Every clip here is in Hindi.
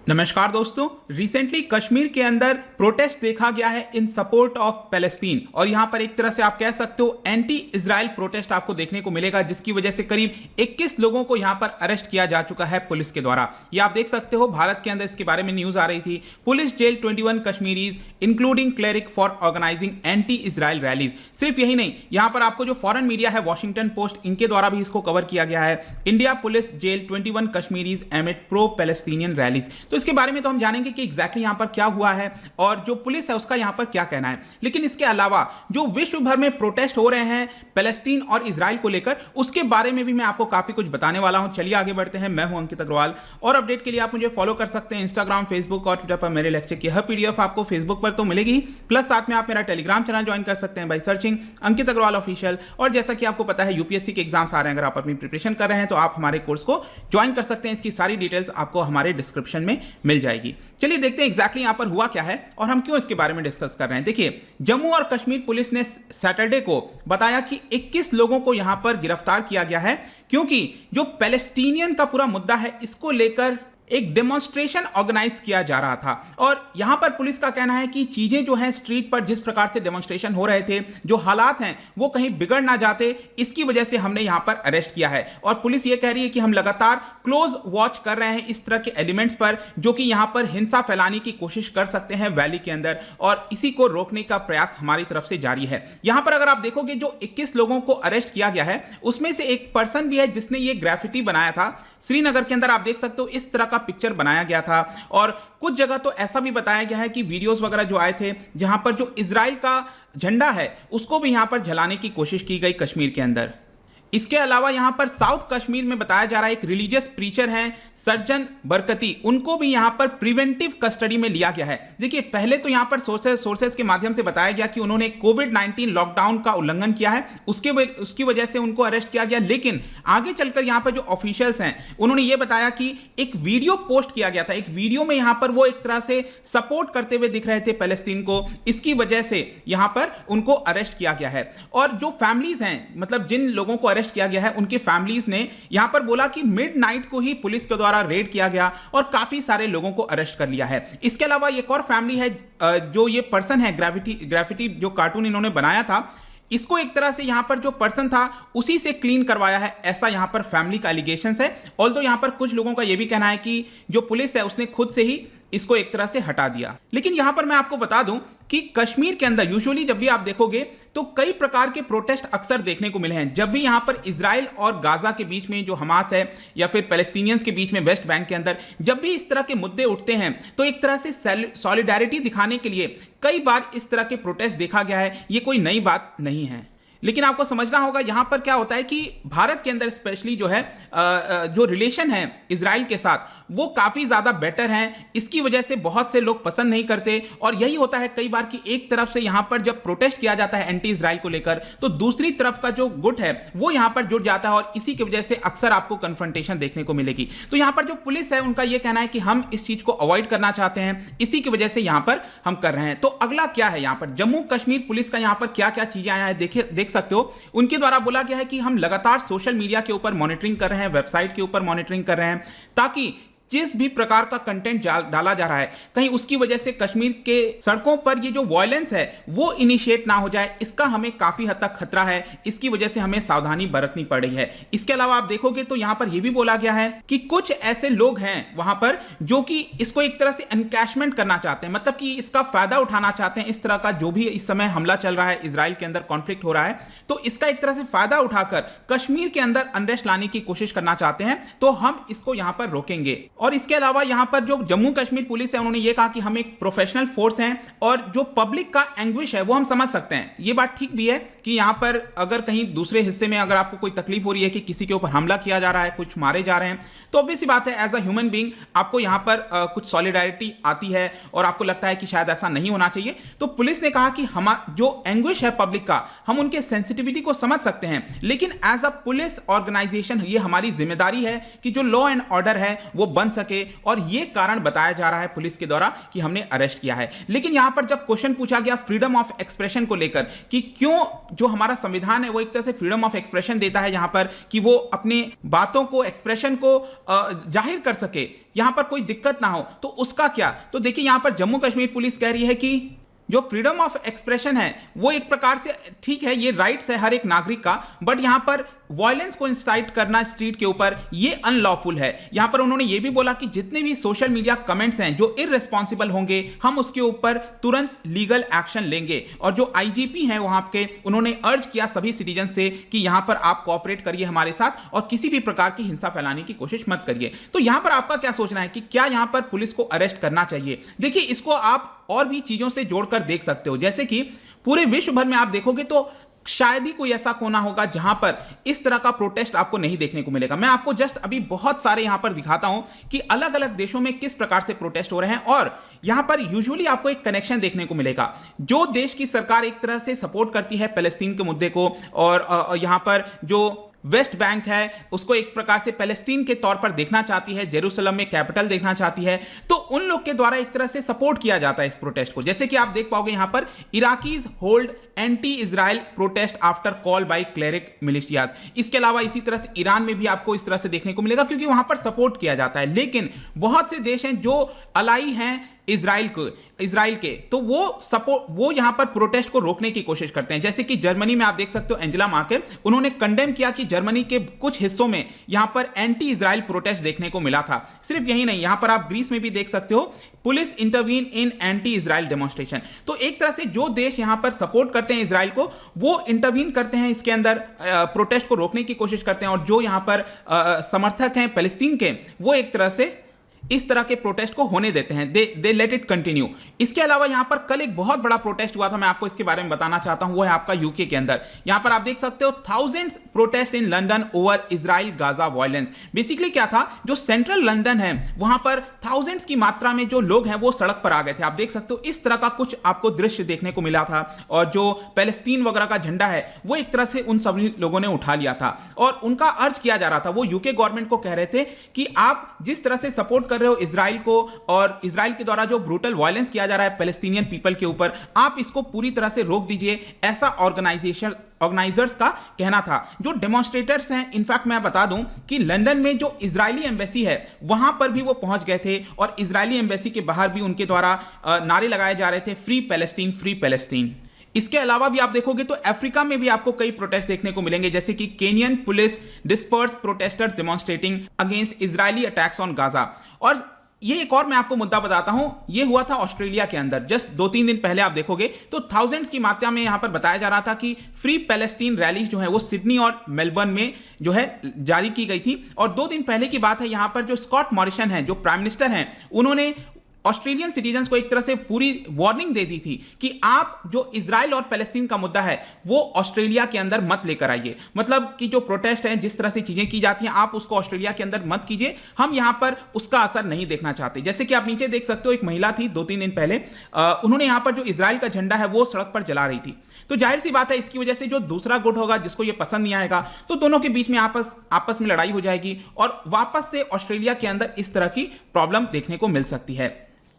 नमस्कार दोस्तों। रिसेंटली कश्मीर के अंदर प्रोटेस्ट देखा गया है इन सपोर्ट ऑफ पैलेस्टीन और यहां पर एक तरह से आप कह सकते हो एंटी इजराइल प्रोटेस्ट आपको देखने को मिलेगा, जिसकी वजह से करीब 21 लोगों को यहां पर अरेस्ट किया जा चुका है पुलिस के द्वारा। ये आप देख सकते हो, भारत के अंदर इसके बारे में न्यूज आ रही थी। Police jail 21 Kashmiris including cleric for organising anti Israel rallies. सिर्फ यही नहीं, यहां पर आपको जो फॉरेन मीडिया है, वॉशिंगटन पोस्ट, इनके द्वारा भी इसको कवर किया गया है। India police jail 21 Kashmiris amid pro Palestinian rallies. तो इसके बारे में तो हम जानेंगे कि एग्जैक्टली यहां पर क्या हुआ है और जो पुलिस है उसका यहां पर क्या कहना है। लेकिन इसके अलावा जो विश्व भर में प्रोटेस्ट हो रहे हैं पैलेस्टीन और इजराइल को लेकर, उसके बारे में भी मैं आपको काफी कुछ बताने वाला हूं। चलिए आगे बढ़ते हैं। मैं हूं अंकित अग्रवाल और अपडेट के लिए आप मुझे फॉलो कर सकते हैं इंस्टाग्राम, फेसबुक और ट्विटर पर। मेरे लेक्चर की हर पीडीएफ आपको फेसबुक पर तो मिलेगी, प्लस साथ में आप मेरा टेलीग्राम चैनल ज्वाइन कर सकते हैं by searching Ankit Agarwal official. और जैसा कि आपको पता है यूपीएससी के एग्जाम्स आ रहे हैं, अगर आप अपनी प्रिपरेशन कर रहे हैं तो आप हमारे कोर्स को ज्वाइन कर सकते हैं। इसकी सारी डिटेल्स आपको हमारे डिस्क्रिप्शन में मिल जाएगी। चलिए देखते हैं एग्जैक्टली यहां पर हुआ क्या है और हम क्यों इसके बारे में डिस्कस कर रहे हैं। देखिए, जम्मू और कश्मीर पुलिस ने सैटरडे को बताया कि 21 लोगों को यहां पर गिरफ्तार किया गया है, क्योंकि जो पैलेस्टीनियन का पूरा मुद्दा है इसको लेकर एक डेमोन्स्ट्रेशन ऑर्गेनाइज किया जा रहा था। और यहां पर पुलिस का कहना है कि चीजें जो हैं स्ट्रीट पर जिस प्रकार से डेमोन्स्ट्रेशन हो रहे थे, जो हालात हैं वो कहीं बिगड़ ना जाते, इसकी वजह से हमने यहां पर अरेस्ट किया है। और पुलिस ये कह रही है कि हम लगातार क्लोज वॉच कर रहे हैं इस तरह के एलिमेंट्स पर जो कि यहां पर हिंसा फैलाने की कोशिश कर सकते हैं वैली के अंदर, और इसी को रोकने का प्रयास हमारी तरफ से जारी है। यहां पर अगर आप देखोगे जो 21 लोगों को अरेस्ट किया गया है उसमें से एक पर्सन भी है जिसने ये ग्राफिटी बनाया था। श्रीनगर के अंदर आप देख सकते हो इस तरह का पिक्चर बनाया गया था। और कुछ जगह तो ऐसा भी बताया गया है कि वीडियोस वगैरह जो आए थे जहां पर जो इजराइल का झंडा है उसको भी यहां पर जलाने की कोशिश की गई कश्मीर के अंदर। इसके अलावा यहां पर साउथ कश्मीर में बताया जा रहा है एक रिलीजियस प्रीचर हैं सर्जन बरकती, उनको भी यहां पर प्रिवेंटिव कस्टडी में लिया गया है। देखिए, पहले तो यहां पर सोर्सेस के माध्यम से बताया गया कि उन्होंने कोविड-19 लॉकडाउन का उल्लंघन किया है, उसकी वजह से उनको अरेस्ट किया गया। लेकिन आगे चलकर यहां पर जो ऑफिशियल्स हैं उन्होंने यह बताया कि एक वीडियो पोस्ट किया गया था, एक वीडियो में यहां पर वो एक तरह से सपोर्ट करते हुए दिख रहे थे पैलेस्टीन को, इसकी वजह से यहां पर उनको अरेस्ट किया गया है। और जो फैमिलीज हैं, मतलब जिन लोगों को किया गया है, उनके फैमिलीज ने यहां पर बोला कि मिडनाइट को ही पुलिस के द्वारा रेड किया गया और काफी सारे लोगों को अरेस्ट कर लिया है। इसके अलावा एक और फैमिली है, जो ये पर्सन है ग्राफिटी जो कार्टून इन्होंने बनाया था, इसको एक तरह से यहां पर जो पर्सन था उसी से क्लीन करवाया है, ऐसा यहां पर फैमिली का एलिगेशंस है। ऑल्दो यहां पर कुछ लोगों का यह भी कहना है कि जो पुलिस है उसने खुद से ही इसको एक तरह से हटा दिया। लेकिन यहां पर मैं आपको बता दूं कि कश्मीर के अंदर यूजुअली जब भी आप देखोगे तो कई प्रकार के प्रोटेस्ट अक्सर देखने को मिले हैं। जब भी यहां पर इजराइल और गाजा के बीच में जो हमास है या फिर पैलेस्टीनियंस के बीच में वेस्ट बैंक के अंदर जब भी इस तरह के मुद्दे उठते हैं तो एक तरह से सॉलिडारिटी दिखाने के लिए कई बार इस तरह के प्रोटेस्ट देखा गया है। ये कोई नई बात नहीं है। लेकिन आपको समझना होगा यहां पर क्या होता है कि भारत के अंदर स्पेशली जो है जो रिलेशन है इजराइल के साथ वो काफी ज्यादा बेटर हैं। इसकी वजह से बहुत से लोग पसंद नहीं करते और यही होता है कई बार कि एक तरफ से यहां पर जब प्रोटेस्ट किया जाता है एंटी इजराइल को लेकर तो दूसरी तरफ का जो गुट है वो यहां पर जुट जाता है और इसी की वजह से अक्सर आपको कन्फ्रंटेशन देखने को मिलेगी। तो यहां पर जो पुलिस है उनका यह कहना है कि हम इस चीज को अवॉइड करना चाहते हैं, इसी की वजह से यहां पर हम कर रहे हैं। तो अगला क्या है, यहां पर जम्मू कश्मीर पुलिस का यहां पर क्या क्या चीजें आया है देख सकते हो। उनके द्वारा बोला गया है कि हम लगातार सोशल मीडिया के ऊपर मॉनिटरिंग कर रहे हैं, वेबसाइट के ऊपर मॉनिटरिंग कर रहे हैं, ताकि जिस भी प्रकार का कंटेंट डाला जा रहा है कहीं उसकी वजह से कश्मीर के सड़कों पर ये जो वायलेंस है वो इनिशिएट ना हो जाए, इसका हमें काफी हद तक खतरा है। इसकी वजह से हमें सावधानी बरतनी पड़ रही है। इसके अलावा आप देखोगे तो यहां पर यह भी बोला गया है कि कुछ ऐसे लोग हैं वहां पर जो कि इसको एक तरह से एनकैशमेंट करना चाहते हैं, मतलब कि इसका फायदा उठाना चाहते हैं। इस तरह का जो भी इस समय हमला चल रहा है, इजराइल के अंदर कॉन्फ्लिक्ट हो रहा है, तो इसका एक तरह से फायदा उठाकर कश्मीर के अंदर अनरेस्ट लाने की कोशिश करना चाहते हैं, तो हम इसको यहां पर रोकेंगे। और इसके अलावा यहां पर जो जम्मू कश्मीर पुलिस है उन्होंने ये कहा कि हम एक प्रोफेशनल फोर्स हैं और जो पब्लिक का एंग्विश है वो हम समझ सकते हैं। ये बात ठीक भी है कि यहां पर अगर कहीं दूसरे हिस्से में अगर आपको कोई तकलीफ हो रही है कि किसी के ऊपर हमला किया जा रहा है, कुछ मारे जा रहे हैं, तो ऑब्वियस सी बात है एज अ ह्यूमन बीइंग आपको यहां पर कुछ सॉलिडारिटी आती है और आपको लगता है कि शायद ऐसा नहीं होना चाहिए। तो पुलिस ने कहा कि हम जो एंग्विश है पब्लिक का, हम उनके सेंसिटिविटी को समझ सकते हैं, लेकिन एज अ पुलिस ऑर्गेनाइजेशन ये हमारी जिम्मेदारी है कि जो लॉ एंड ऑर्डर है वो बन सके, और यह कारण बताया जा रहा है पुलिस के द्वारा कि हमने अरेस्ट किया है। लेकिन यहां पर जब क्वेश्चन पूछा गया फ्रीडम ऑफ एक्सप्रेशन को लेकर कि क्यों जो हमारा संविधान है वो एक तरह से फ्रीडम ऑफ एक्सप्रेशन देता है यहां पर कि वो अपनी बातों को, एक्सप्रेशन को जाहिर कर सके, यहां पर कोई दिक्कत ना हो, तो उसका क्या? तो देखिए यहां पर जम्मू कश्मीर पुलिस कह रही है कि जो फ्रीडम ऑफ एक्सप्रेशन है वो एक प्रकार से ठीक है, ये राइट्स है हर एक नागरिक का, बट यहां पर वायलेंस को इंसाइट करना स्ट्रीट के ऊपर ये अनलॉफुल है। यहां पर उन्होंने ये भी बोला कि जितने भी सोशल मीडिया कमेंट्स हैं जो इररेस्पॉन्सिबल होंगे हम उसके ऊपर तुरंत लीगल एक्शन लेंगे। और जो आईजीपी हैं वहां के, उन्होंने अर्ज किया सभी सिटीजन से कि यहां पर आप कोऑपरेट करिए हमारे साथ और किसी भी प्रकार की हिंसा फैलाने की कोशिश मत करिए। तो यहां पर आपका क्या सोचना है कि क्या यहां पर पुलिस को अरेस्ट करना चाहिए? देखिए इसको आप और भी चीजों से जोड़कर देख सकते हो, जैसे कि पूरे विश्व भर में आप देखोगे तो शायद ही कोई ऐसा कोना होगा जहां पर इस तरह का प्रोटेस्ट आपको नहीं देखने को मिलेगा। मैं आपको जस्ट अभी बहुत सारे यहां पर दिखाता हूं कि अलग अलग देशों में किस प्रकार से प्रोटेस्ट हो रहे हैं, और यहां पर यूजुअली आपको एक कनेक्शन देखने को मिलेगा। जो देश की सरकार एक तरह से सपोर्ट करती है पैलेस्टीन के मुद्दे को, और यहां पर जो वेस्ट बैंक है उसको एक प्रकार से पैलेस्टीन के तौर पर देखना चाहती है, जेरूसलम में कैपिटल देखना चाहती है, तो उन लोग के द्वारा एक तरह से सपोर्ट किया जाता है इस प्रोटेस्ट को। जैसे कि आप देख पाओगे यहां पर Iraqis hold anti Israel protest after call by cleric militias. इसके अलावा इसी तरह से ईरान में भी आपको इस तरह से देखने को मिलेगा क्योंकि वहां पर सपोर्ट किया जाता है। लेकिन बहुत से देश हैं जो अलाई हैं इजराइल के, तो वो यहां पर प्रोटेस्ट को रोकने की कोशिश करते हैं। जैसे कि जर्मनी में आप देख सकते हो एंजेला मार्केल, उन्होंने कंडेम किया कि जर्मनी के कुछ हिस्सों में यहां पर एंटी इजराइल प्रोटेस्ट देखने को मिला था। सिर्फ यही नहीं, यहां पर आप ग्रीस में भी देख सकते हो police intervene in anti Israel demonstration. तो एक तरह से जो देश यहां पर सपोर्ट करते हैं इजराइल को, वो इंटरवीन करते हैं इसके अंदर, प्रोटेस्ट को रोकने की कोशिश करते हैं, और जो यहां पर समर्थक हैं पैलेस्टीन के, वो एक तरह से इस तरह के प्रोटेस्ट को होने देते हैं, दे लेट इट कंटिन्यू। इसके अलावा यहां पर कल एक बहुत बड़ा प्रोटेस्ट हुआ था, मैं आपको इसके बारे में बताना चाहता हूं, वो है आपका यूके के अंदर। यहां पर आप देख सकते हो thousands protest in London over Israel Gaza violence. Basically क्या था, जो सेंट्रल लंदन है वहां पर थाउजेंड्स की मात्रा में जो लोग हैं वो सड़क पर आ गए थे। आप देख सकते हो इस तरह का कुछ आपको दृश्य देखने को मिला था, और जो पैलेस्टीन वगैरह का झंडा है वो एक तरह से उन सभी लोगों ने उठा लिया था, और उनका अर्ज किया जा रहा था, वो यूके गवर्नमेंट को कह रहे थे कि आप जिस तरह से सपोर्ट कर रहे हो इजराइल को, और इजराइल के द्वारा जो ब्रूटल वायलेंस किया जा रहा है पैलेस्टीनियन पीपल के ऊपर, आप इसको पूरी तरह से रोक दीजिए। ऐसा ऑर्गेनाइजर्स का कहना था। जो डेमोन्स्ट्रेटर्स हैं, इनफैक्ट मैं बता दूं कि लंदन में जो इजरायली एम्बेसी है वहां पर भी वो पहुंच गए थे, और इजरायली एम्बेसी के बाहर भी उनके द्वारा नारे लगाए जा रहे थे, फ्री पैलेस्टीन, फ्री पैलेस्टीन। इसके अलावा भी आप देखोगे तो अफ्रीका में भी आपको कई प्रोटेस्ट देखने को मिलेंगे, जैसे कि Kenyon police disperse protesters demonstrating against Israeli attacks on Gaza. और ये एक और मैं आपको मुद्दा बताता हूं, ये हुआ था ऑस्ट्रेलिया के अंदर जस्ट 2-3 दिन पहले। आप देखोगे तो थाउजेंड्स की मात्रा में यहां पर बताया जा रहा था कि फ्री पैलेस्टीन रैलीज जो है वो सिडनी और मेलबर्न में जो है जारी की गई थी। और 2 दिन पहले की बात है, यहां पर जो स्कॉट मॉरिसन है, जो प्राइम मिनिस्टर हैं, उन्होंने ऑस्ट्रेलियन सिटीजन्स को एक तरह से पूरी वार्निंग दे दी थी कि आप जो इजराइल और पैलेस्टीन का मुद्दा है वो ऑस्ट्रेलिया के अंदर मत लेकर आइए। मतलब कि जो प्रोटेस्ट है, जिस तरह से चीजें की जाती हैं, आप उसको ऑस्ट्रेलिया के अंदर मत कीजिए, हम यहां पर उसका असर नहीं देखना चाहते। जैसे कि आप नीचे देख सकते हो, एक महिला थी 2-3 दिन पहले, उन्होंने यहां पर जो इजराइल का झंडा है वो सड़क पर जला रही थी। तो जाहिर सी बात है इसकी वजह से जो दूसरा गुट होगा जिसको ये पसंद नहीं आएगा, तो दोनों के बीच में आपस में लड़ाई हो जाएगी, और वापस से ऑस्ट्रेलिया के अंदर इस तरह की प्रॉब्लम देखने को मिल सकती है।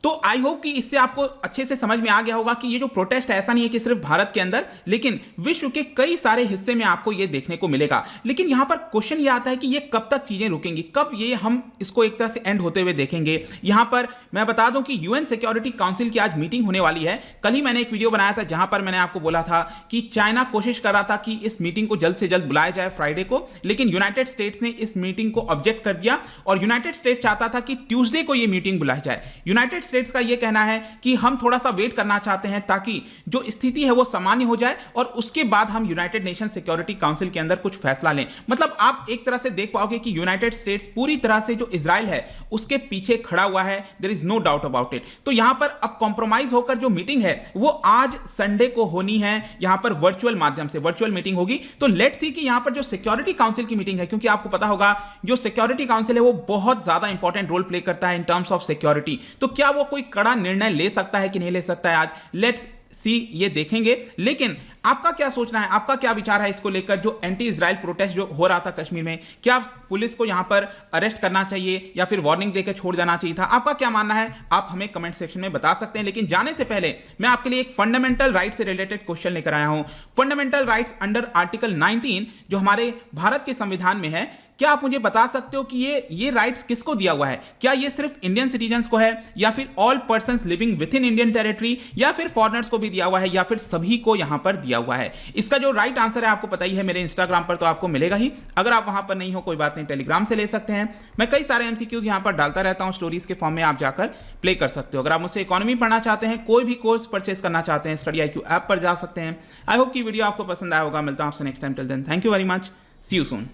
तो आई होप कि इससे आपको अच्छे से समझ में आ गया होगा कि ये जो प्रोटेस्ट है, ऐसा नहीं है कि सिर्फ भारत के अंदर, लेकिन विश्व के कई सारे हिस्से में आपको ये देखने को मिलेगा। लेकिन यहां पर क्वेश्चन ये आता है कि ये कब तक चीजें रुकेंगी, कब ये हम इसको एक तरह से एंड होते हुए देखेंगे। यहां पर मैं बता दूं कि यूएन सिक्योरिटी काउंसिल की आज मीटिंग होने वाली है। कल ही मैंने एक वीडियो बनाया था जहां पर मैंने आपको बोला था कि चाइना कोशिश कर रहा था कि इस मीटिंग को जल्द से जल्द बुलाया जाए फ्राइडे को, लेकिन यूनाइटेड स्टेट्स ने इस मीटिंग को ऑब्जेक्ट कर दिया, और यूनाइटेड स्टेट्स चाहता था कि ट्यूसडे को यह मीटिंग बुलाई जाए। यूनाइटेड स्टेट्स का यह कहना है कि हम थोड़ा सा वेट करना चाहते हैं ताकि जो स्थिति है वो सामान्य हो जाए, और उसके बाद हम यूनाइटेड नेशन सिक्योरिटी काउंसिल के अंदर कुछ फैसला लें। मतलब आप एक तरह से देख पाओगे कि यूनाइटेड स्टेट्स पूरी तरह से जो इजराइल है उसके पीछे खड़ा हुआ है, there is no doubt about it. तो यहां पर अब कॉम्प्रोमाइज होकर जो मीटिंग है वो आज संडे को होनी है, यहां पर वर्चुअल माध्यम से वर्चुअल मीटिंग होगी। तो लेट्स सी कि यहां पर जो सिक्योरिटी काउंसिल की मीटिंग है, क्योंकि आपको पता होगा जो सिक्योरिटी काउंसिल है वो बहुत ज्यादा इंपॉर्टेंट रोल प्ले करता है इन टर्म्स ऑफ सिक्योरिटी, तो क्या वो कोई कड़ा निर्णय ले सकता है कि नहीं ले सकता है आज, लेट्स सी ये देखेंगे। लेकिन आपका क्या सोचना है, आपका क्या विचार है इसको लेकर, जो एंटी इजराइल प्रोटेस्ट जो हो रहा था कश्मीर में, क्या पुलिस को यहां पर अरेस्ट करना चाहिए या फिर वार्निंग देकर छोड़ देना चाहिए था? आपका क्या मानना है आप हमें कमेंट सेक्शन में बता सकते हैं। लेकिन जाने से पहले मैं आपके लिए एक फंडामेंटल राइट से रिलेटेड क्वेश्चन लेकर आया हूं। फंडामेंटल राइट्स अंडर आर्टिकल 19 जो हमारे भारत के संविधान में है, क्या आप मुझे बता सकते हो कि ये राइट्स किसको दिया हुआ है? क्या ये सिर्फ इंडियन सिटीजन्स को है, या फिर all persons living with in Indian territory, या फिर फॉरेनर्स को भी दिया हुआ है, या फिर सभी को यहां पर दिया हुआ है? इसका जो राइट आंसर है आपको पता ही है, मेरे इंस्टाग्राम पर तो आपको मिलेगा ही। अगर आप वहां पर नहीं हो कोई बात नहीं, टेलीग्राम से ले सकते हैं। मैं कई सारे एमसीक्यूज यहां पर डालता रहता हूं स्टोरीज के फॉर्म में, आप जाकर प्ले कर सकते हो। अगर आप मुझसे इकोनॉमी पढ़ना चाहते हैं, कोई भी कोर्स परचेस करना चाहते हैं, स्टडी IQ ऐप पर जा सकते हैं। आई होप कि वीडियो आपको पसंद आया होगा। मिलता हूं आपसे next time. Till then thank you very much, see you soon.